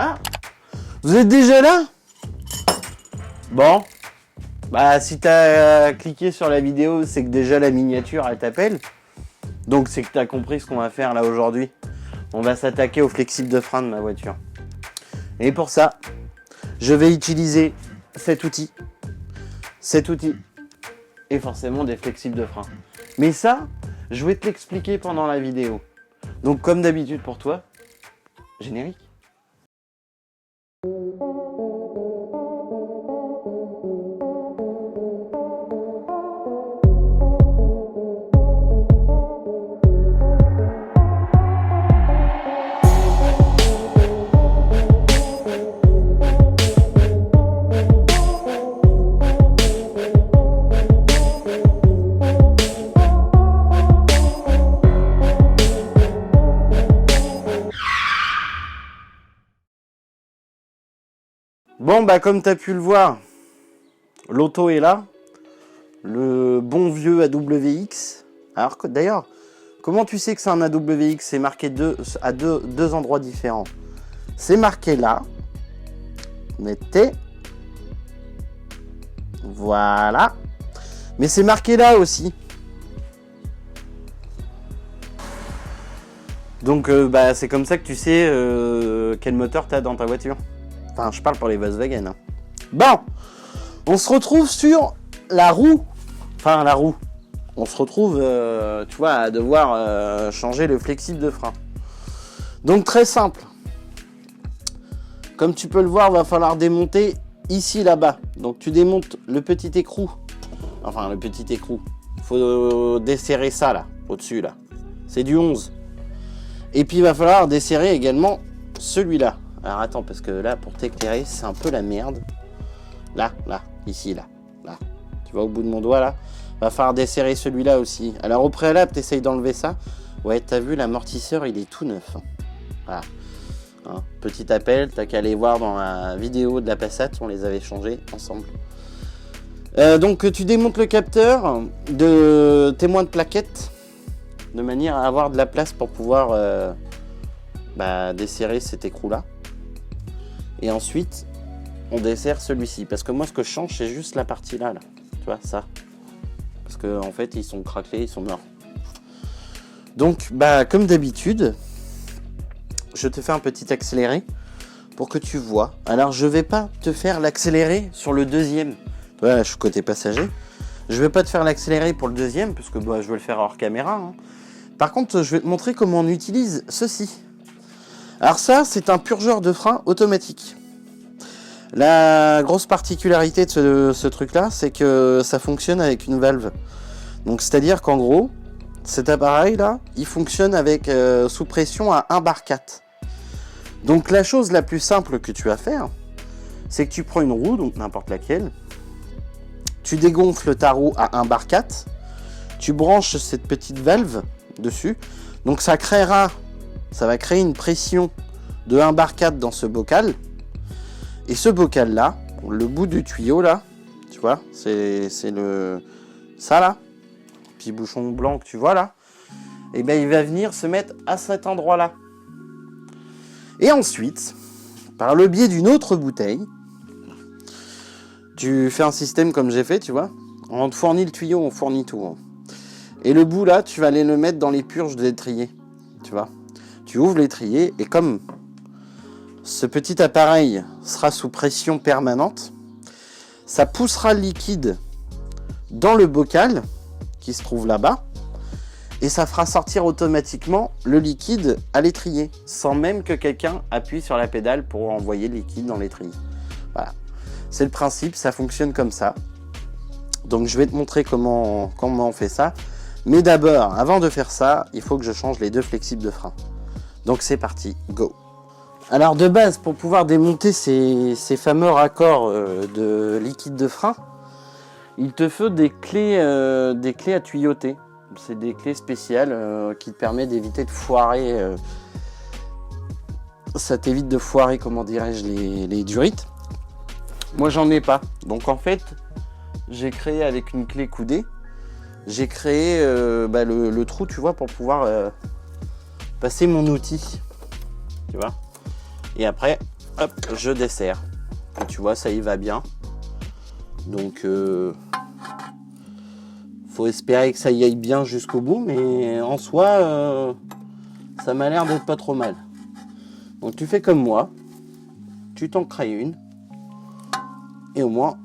Ah, vous êtes déjà là? Bon, bah si t'as cliqué sur la vidéo, c'est que déjà la miniature, elle t'appelle. Donc c'est que t'as compris ce qu'on va faire là aujourd'hui. On va s'attaquer au flexible de frein de ma voiture. Et pour ça, je vais utiliser cet outil. Cet outil. Et forcément des flexibles de frein. Mais ça, je vais te l'expliquer pendant la vidéo. Donc comme d'habitude pour toi, générique. Bon, bah comme tu as pu le voir, l'auto est là. Le bon vieux AWX. Alors d'ailleurs, comment tu sais que c'est un AWX? C'est marqué à deux endroits différents. C'est marqué là. Mettez. Voilà. Mais c'est marqué là aussi. Donc bah, c'est comme ça que tu sais quel moteur tu as dans ta voiture. Enfin, je parle pour les Volkswagen. Hein. Bon, on se retrouve sur la roue. Enfin, la roue. On se retrouve, tu vois, à devoir changer le flexible de frein. Donc, très simple. Comme tu peux le voir, il va falloir démonter ici, là-bas. Donc, tu démontes le petit écrou. Enfin, le petit écrou. Il faut desserrer ça, là, au-dessus, là. C'est du 11. Et puis, il va falloir desserrer également celui-là. Alors attends, parce que là, pour t'éclairer, c'est un peu la merde. Là, ici, là. Tu vois au bout de mon doigt, là. Va falloir desserrer celui-là aussi. Alors au préalable, t'essayes d'enlever ça. Ouais, t'as vu, l'amortisseur, il est tout neuf. Voilà. Hein, petit appel, t'as qu'à aller voir dans la vidéo de la Passat, on les avait changés ensemble. Donc tu démontes le capteur de témoin de plaquette, de manière à avoir de la place pour pouvoir desserrer cet écrou-là. Et ensuite, on dessert celui-ci. Parce que moi, ce que je change, c'est juste la partie là. Tu vois, ça. Parce que en fait, ils sont craquelés, ils sont morts. Donc, bah, comme d'habitude, je te fais un petit accéléré pour que tu vois. Alors, je vais pas te faire l'accéléré sur le deuxième. Voilà, je suis côté passager. Je vais pas te faire l'accéléré pour le deuxième, parce que bah, je vais le faire hors caméra. Hein. Par contre, je vais te montrer comment on utilise ceci. Alors ça, c'est un purgeur de frein automatique. La grosse particularité de ce truc-là, c'est que ça fonctionne avec une valve. Donc c'est-à-dire qu'en gros, cet appareil-là, il fonctionne avec sous pression à 1 bar 4. Donc la chose la plus simple que tu as à faire, c'est que tu prends une roue, donc n'importe laquelle, tu dégonfles ta roue à 1 bar 4, tu branches cette petite valve dessus, donc ça va créer une pression de 1 bar 4 dans ce bocal. Et ce bocal là, le bout du tuyau là, tu vois, c'est ça là, petit bouchon blanc que tu vois là, et bien il va venir se mettre à cet endroit là. Et ensuite, par le biais d'une autre bouteille, tu fais un système comme j'ai fait, tu vois, on te fournit le tuyau, on fournit tout. Hein. Et le bout là, tu vas aller le mettre dans les purges de l'étrier, tu vois. Tu ouvres l'étrier et comme ce petit appareil sera sous pression permanente, ça poussera le liquide dans le bocal qui se trouve là-bas et ça fera sortir automatiquement le liquide à l'étrier sans même que quelqu'un appuie sur la pédale pour envoyer le liquide dans l'étrier. Voilà, c'est le principe, ça fonctionne comme ça. Donc je vais te montrer comment on fait ça. Mais d'abord, avant de faire ça, il faut que je change les deux flexibles de frein. Donc c'est parti, go. Alors de base, pour pouvoir démonter ces fameux raccords de liquide de frein, il te faut des clés à tuyauter. C'est des clés spéciales qui te permettent d'éviter de foirer. Ça t'évite de foirer, comment dirais-je, les durites. Moi j'en ai pas. Donc en fait, j'ai créé avec une clé coudée. J'ai créé le trou, tu vois, pour pouvoir passer mon outil, tu vois. Et après, hop, je desserre. Et tu vois, ça y va bien. Donc, faut espérer que ça y aille bien jusqu'au bout, mais en soi, ça m'a l'air d'être pas trop mal. Donc tu fais comme moi, tu t'en crées une, et au moins,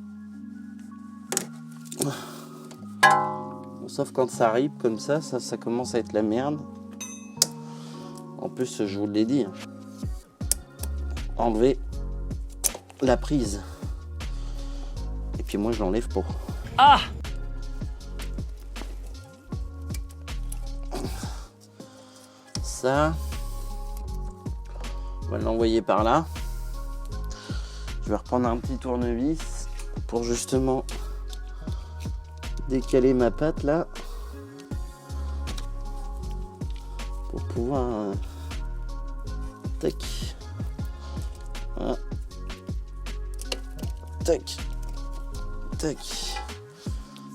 sauf quand ça rip comme ça commence à être la merde. En plus, je vous l'ai dit, enlever la prise. Et puis moi, je l'enlève pour. Ah! Ça, on va l'envoyer par là. Je vais reprendre un petit tournevis pour justement décaler ma pâte là, pour pouvoir tac, voilà. Tac, tac,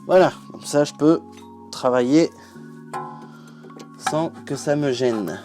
voilà. Comme ça, je peux travailler sans que ça me gêne.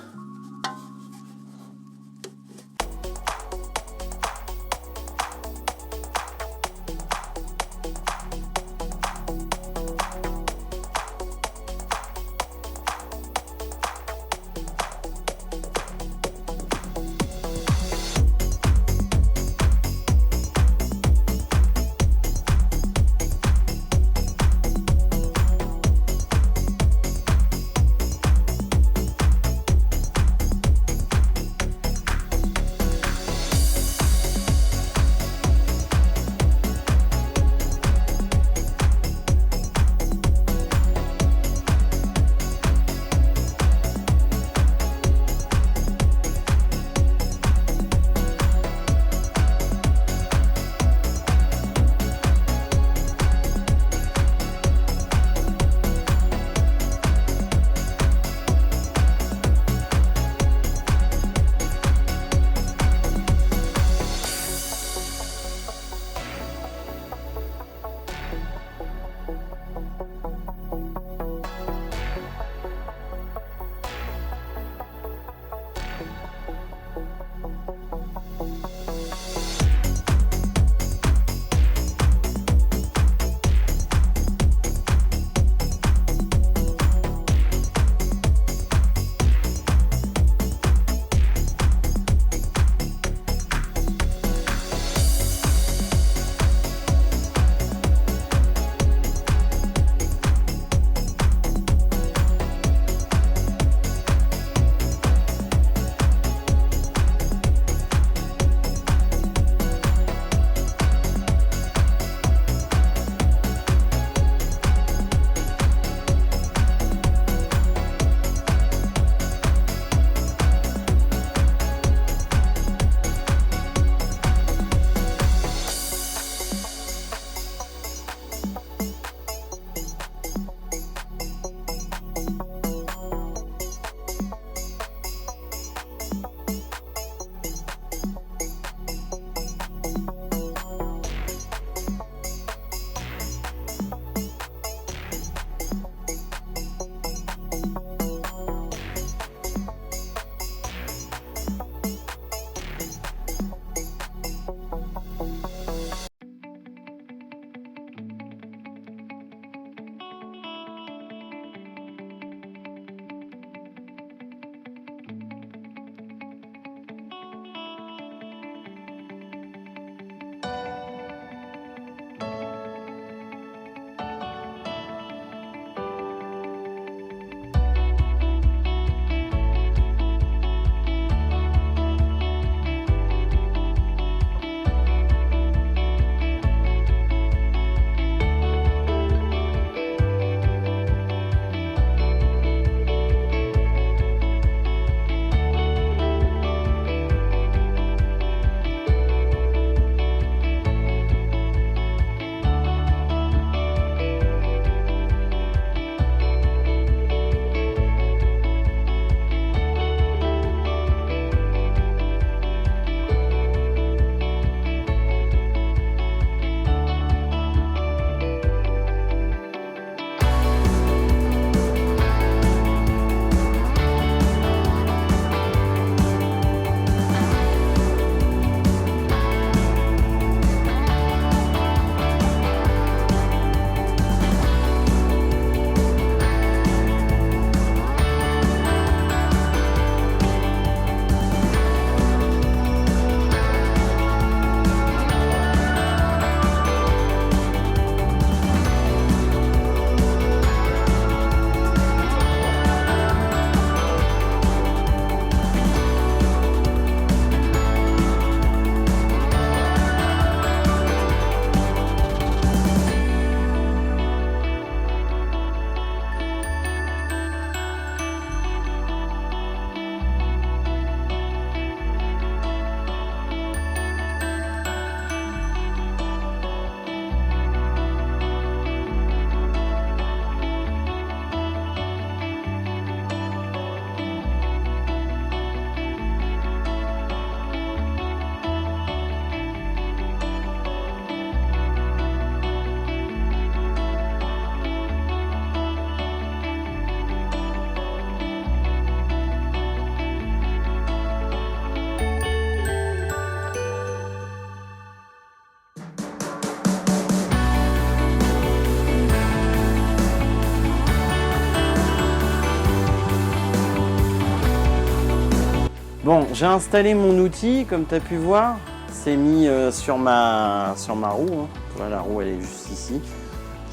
Bon, j'ai installé mon outil, comme tu as pu voir. C'est mis sur ma roue. Hein. Voilà, la roue, elle est juste ici.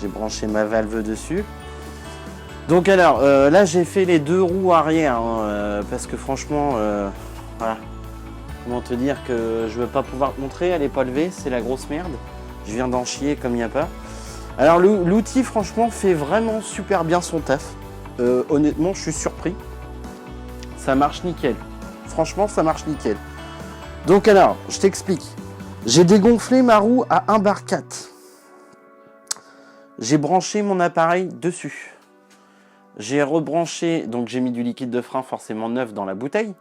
J'ai branché ma valve dessus. Donc alors, là, j'ai fait les 2 roues arrière. Hein, parce que franchement, voilà. Comment te dire que je ne vais pas pouvoir te montrer. Elle n'est pas levée, c'est la grosse merde. Je viens d'en chier comme il n'y a pas. Alors, l'outil, franchement, fait vraiment super bien son taf. Honnêtement, je suis surpris. Ça marche nickel. Franchement, ça marche nickel. Donc alors, je t'explique. J'ai dégonflé ma roue à 1 bar 4. J'ai branché mon appareil dessus. J'ai rebranché, donc j'ai mis du liquide de frein forcément neuf dans la bouteille,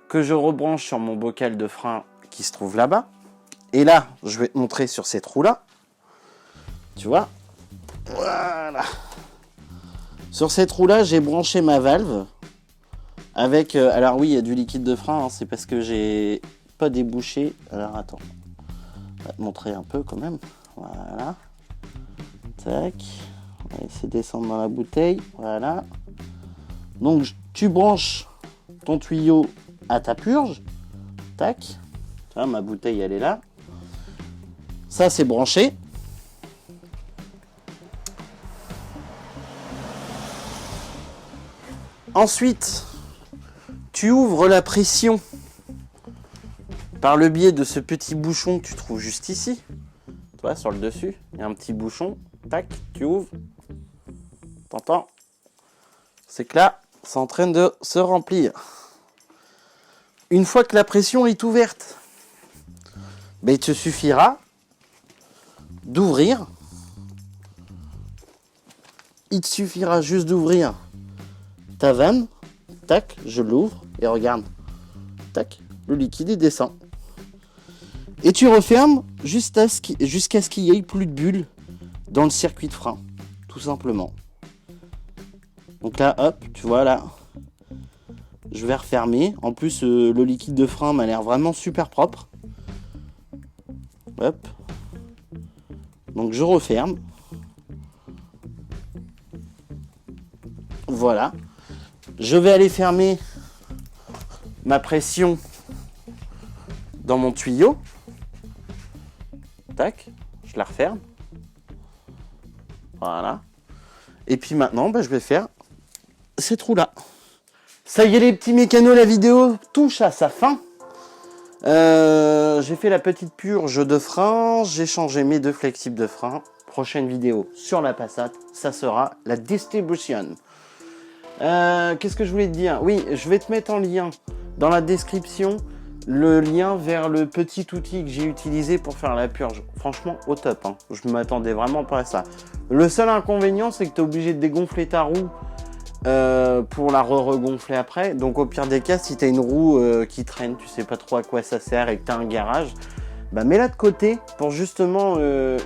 que je rebranche sur mon bocal de frein qui se trouve là-bas. Et là, je vais te montrer sur cette roue-là. Tu vois? Voilà. Sur cette roue-là, j'ai branché ma valve. Avec, alors oui, il y a du liquide de frein, hein, c'est parce que j'ai pas débouché. Alors attends, on va te montrer un peu quand même. Voilà. Tac. On va essayer de descendre dans la bouteille. Voilà. Donc tu branches ton tuyau à ta purge. Tac. Tu vois, ma bouteille elle est là. Ça c'est branché. Ensuite, tu ouvres la pression par le biais de ce petit bouchon que tu trouves juste ici. Tu vois, sur le dessus, il y a un petit bouchon. Tac, tu ouvres. T'entends? C'est que là, c'est en train de se remplir. Une fois que la pression est ouverte, ben, il te suffira d'ouvrir. Il te suffira juste d'ouvrir ta vanne. Tac, je l'ouvre et regarde. Tac, le liquide il descend. Et tu refermes jusqu'à ce qu'il y ait plus de bulles dans le circuit de frein, tout simplement. Donc là, hop, tu vois là, je vais refermer. En plus, le liquide de frein m'a l'air vraiment super propre. Hop. Donc je referme. Voilà. Je vais aller fermer ma pression dans mon tuyau. Tac, je la referme. Voilà. Et puis maintenant, je vais faire ces trous-là. Ça y est les petits mécanos, la vidéo touche à sa fin. J'ai fait la petite purge de frein, j'ai changé mes 2 flexibles de frein. Prochaine vidéo sur la Passat, ça sera la distribution. Qu'est-ce que je voulais te dire? Oui, je vais te mettre en lien dans la description le lien vers le petit outil que j'ai utilisé pour faire la purge. Franchement, au top. Hein. Je ne m'attendais vraiment pas à ça. Le seul inconvénient, c'est que tu es obligé de dégonfler ta roue pour la regonfler après. Donc au pire des cas, si tu as une roue qui traîne, tu sais pas trop à quoi ça sert et que tu as un garage, bah mets-la de côté pour justement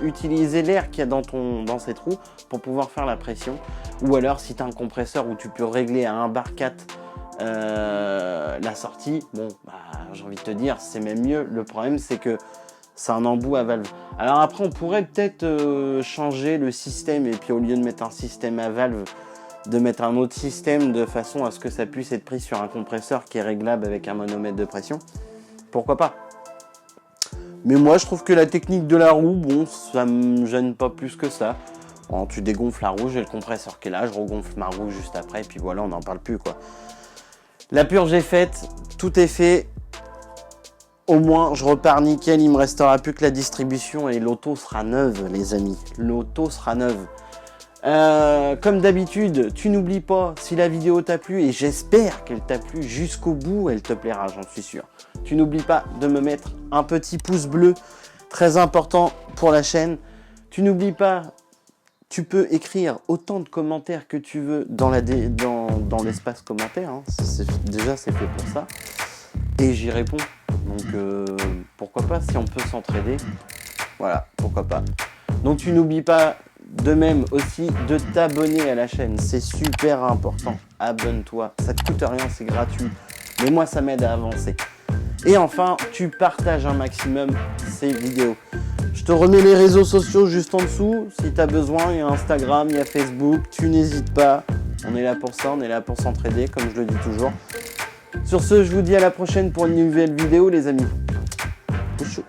utiliser l'air qu'il y a dans cette roue pour pouvoir faire la pression. Ou alors si tu as un compresseur où tu peux régler à 1 bar 4 la sortie, bon bah, j'ai envie de te dire c'est même mieux. Le problème c'est que c'est un embout à valve. Alors après on pourrait peut-être changer le système et puis au lieu de mettre un système à valve, de mettre un autre système de façon à ce que ça puisse être pris sur un compresseur qui est réglable avec un manomètre de pression. Pourquoi pas? Mais moi je trouve que la technique de la roue, bon, ça me gêne pas plus que ça. Bon, tu dégonfles la roue, j'ai le compresseur qui est là, je regonfle ma roue juste après, et puis voilà, on n'en parle plus quoi. La purge est faite, tout est fait. Au moins, je repars nickel, il me restera plus que la distribution et l'auto sera neuve, les amis. L'auto sera neuve. Comme d'habitude, tu n'oublies pas, si la vidéo t'a plu, et j'espère qu'elle t'a plu jusqu'au bout, elle te plaira, j'en suis sûr. Tu n'oublies pas de me mettre un petit pouce bleu, très important pour la chaîne. Tu n'oublies pas, tu peux écrire autant de commentaires que tu veux dans l'espace commentaire. Hein. Déjà, c'est fait pour ça. Et j'y réponds. Donc, pourquoi pas, si on peut s'entraider. Voilà, pourquoi pas. Donc, tu n'oublies pas de même aussi de t'abonner à la chaîne. C'est super important. Abonne-toi. Ça te coûte rien, c'est gratuit. Mais moi, ça m'aide à avancer. Et enfin, tu partages un maximum ces vidéos. Je te remets les réseaux sociaux juste en dessous. Si tu as besoin, il y a Instagram, il y a Facebook. Tu n'hésites pas. On est là pour ça, on est là pour s'entraider, comme je le dis toujours. Sur ce, je vous dis à la prochaine pour une nouvelle vidéo, les amis. Chou.